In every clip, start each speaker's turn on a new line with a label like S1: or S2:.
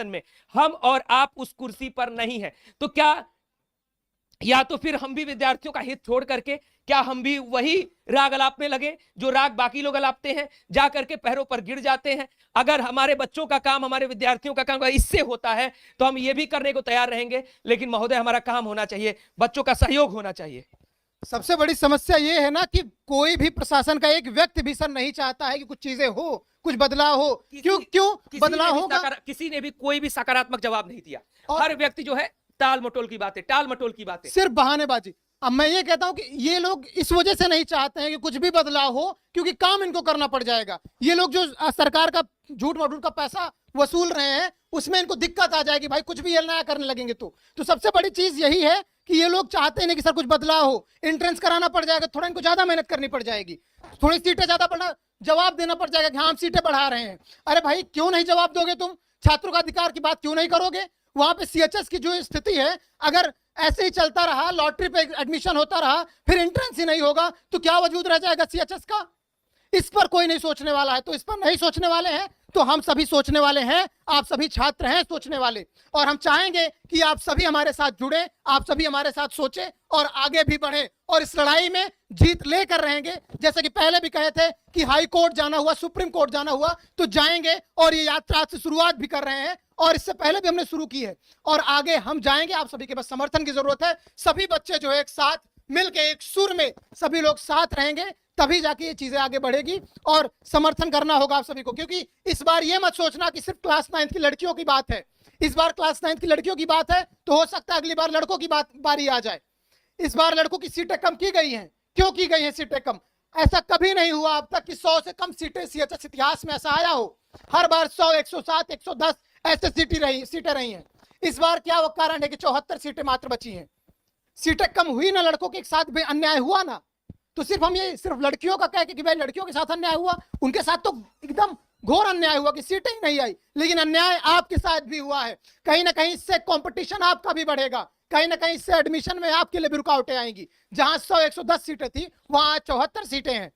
S1: में हम और आप उस कुर्सी पर नहीं है, तो क्या या तो फिर हम भी विद्यार्थियों का हित छोड़ करके क्या हम भी वही राग अलापने लगे जो राग बाकी लोग अलापते हैं, जा करके पैरों पर गिर जाते हैं। अगर हमारे बच्चों का काम, हमारे विद्यार्थियों का काम इससे होता है तो हम ये भी करने को तैयार रहेंगे, लेकिन महोदय हमारा काम होना चाहिए, बच्चों का सहयोग होना चाहिए।
S2: सबसे बड़ी समस्या ये है ना कि कोई भी प्रशासन का एक व्यक्ति भी सर नहीं चाहता है कि कुछ चीजें हो, कुछ बदलाव हो। क्यों बदलाव होगा?
S1: किसी ने भी कोई भी सकारात्मक जवाब नहीं दिया। हर व्यक्ति जो है टाल मटोल की बातें, टाल मटोल की बातें,
S2: सिर्फ बहानेबाजी। अब मैं ये कहता हूं कि ये लोग इस वजह से नहीं चाहते हैं कि कुछ भी बदलाव हो, क्योंकि काम इनको करना पड़ जाएगा। ये लोग जो सरकार का झूठ मठूठ का पैसा वसूल रहे हैं उसमें इनको दिक्कत आ जाएगी भाई, कुछ भी ये नया करने लगेंगे तो सबसे बड़ी चीज यही है कि ये लोग चाहते नहीं कि सर कुछ बदलाव हो। एंट्रेंस कराना पड़ जाएगा, थोड़ा इनको ज्यादा मेहनत करनी पड़ जाएगी, थोड़ी सीटें ज्यादा बढ़ा, जवाब देना पड़ जाएगा कि हाँ हम सीटें बढ़ा रहे हैं। अरे भाई क्यों नहीं जवाब दोगे तुम? छात्रों का अधिकार की बात क्यों नहीं करोगे? वहां पे सीएचएस की जो स्थिति है, अगर ऐसे ही चलता रहा, लॉटरी पे एडमिशन होता रहा, फिर एंट्रेंस ही नहीं होगा तो क्या वजूद रह जाएगा सीएचएस का? इस पर कोई नहीं सोचने वाला है। तो इस पर नहीं सोचने वाले हैं तो हम सभी सोचने वाले हैं, आप सभी छात्र हैं सोचने वाले, और हम चाहेंगे कि आप सभी हमारे साथ जुड़े, आप सभी हमारे साथ सोचें और आगे भी बढ़े, और इस लड़ाई में जीत लेकर रहेंगे। जैसे कि पहले भी कहे थे कि हाई कोर्ट जाना हुआ, सुप्रीम कोर्ट जाना हुआ तो जाएंगे, और ये यात्रा आज से शुरुआत भी कर रहे हैं और इससे पहले भी हमने शुरू की है और आगे हम जाएंगे। आप सभी के बस समर्थन की जरूरत है। सभी बच्चे जो है एक साथ मिलकर एक सुर में सभी लोग साथ रहेंगे, तभी जाके ये चीजें आगे बढ़ेगी, और समर्थन करना होगा आप सभी को। क्योंकि इस बार ये मत सोचना कि सिर्फ क्लास 9 की लड़कियों की बात है। इस बार क्लास 9 की लड़कियों की बात है तो हो सकता है अगली बार लड़कों की बारी आ जाए। इस बार लड़कों की सीटें कम की गई हैं। क्यों की गई हैं सीटें कम? ऐसा कभी नहीं हुआ अब तक कि 100 से कम सीटें सीएचएस इतिहास में ऐसा आया हो। हर बार 100, 107, 110 ऐसे सीटें रही हैं। इस बार क्या वो कारण है कि 74 सीटें मात्र बची हैं? सीटें कम हुई ना, लड़कों के साथ भी अन्याय हुआ ना। तो सिर्फ लड़कियों का कह के कि भाई लड़कियों के साथ अन्याय हुआ, उनके साथ तो एकदम घोर अन्याय हुआ कि सीटें ही नहीं आई। लेकिन अन्याय आपके साथ भी हुआ है। कहीं ना कहीं इससे कंपटीशन आपका भी बढ़ेगा, कहीं ना कहीं इससे एडमिशन में आपके लिए भी रुकावटें आएंगी। जहां 100, 110 सीटें थी वहां 74 सीटें हैं।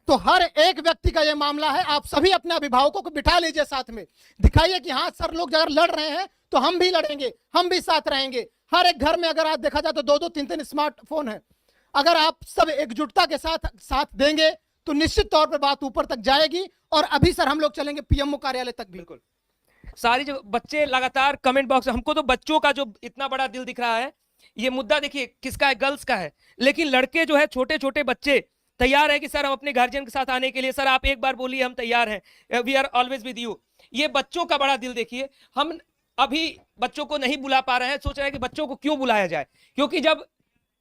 S2: तो हर एक व्यक्ति का यह मामला है। आप सभी अपने अभिभावकों को बिठा लीजिए साथ में, दिखाइए कि हाँ सर लोग अगर लड़ रहे हैं तो हम भी लड़ेंगे, हम भी साथ रहेंगे। हर एक घर में अगर आप देखा जाए तो 2-2, 3-3 स्मार्टफोन है। अगर आप सब एकजुटता के साथ देंगे तो निश्चित तौर पर बात ऊपर तक जाएगी। और अभी सर हम लोग चलेंगे पीएमओ कार्यालय तक। बिल्कुल
S1: सारी जो बच्चे लगातार कमेंट बॉक्स, हमको तो बच्चों का जो इतना बड़ा दिल दिख रहा है, ये मुद्दा देखिए किसका है, गर्ल्स का है। लेकिन लड़के जो है, छोटे छोटे बच्चे तैयार है कि सर हम अपने गार्जियन के साथ आने के लिए, सर आप एक बार बोलिए हम तैयार हैं, we are always with you. ये बच्चों का बड़ा दिल देखिए। हम अभी बच्चों को नहीं बुला पा रहे हैं, सोच रहे हैं कि बच्चों को क्यों बुलाया जाए, क्योंकि जब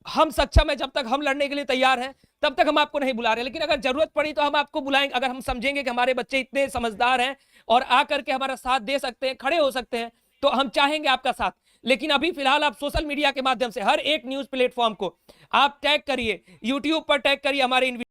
S1: हम सक्षम है, जब तक हम लड़ने के लिए तैयार हैं तब तक हम आपको नहीं बुला रहे। लेकिन अगर जरूरत पड़ी तो हम आपको बुलाएंगे। अगर हम समझेंगे कि हमारे बच्चे इतने समझदार हैं और आकर के हमारा साथ दे सकते हैं, खड़े हो सकते हैं, तो हम चाहेंगे आपका साथ। लेकिन अभी फिलहाल आप सोशल मीडिया के माध्यम से हर एक न्यूज प्लेटफॉर्म को आप टैग करिए, यूट्यूब पर टैग करिए हमारे इन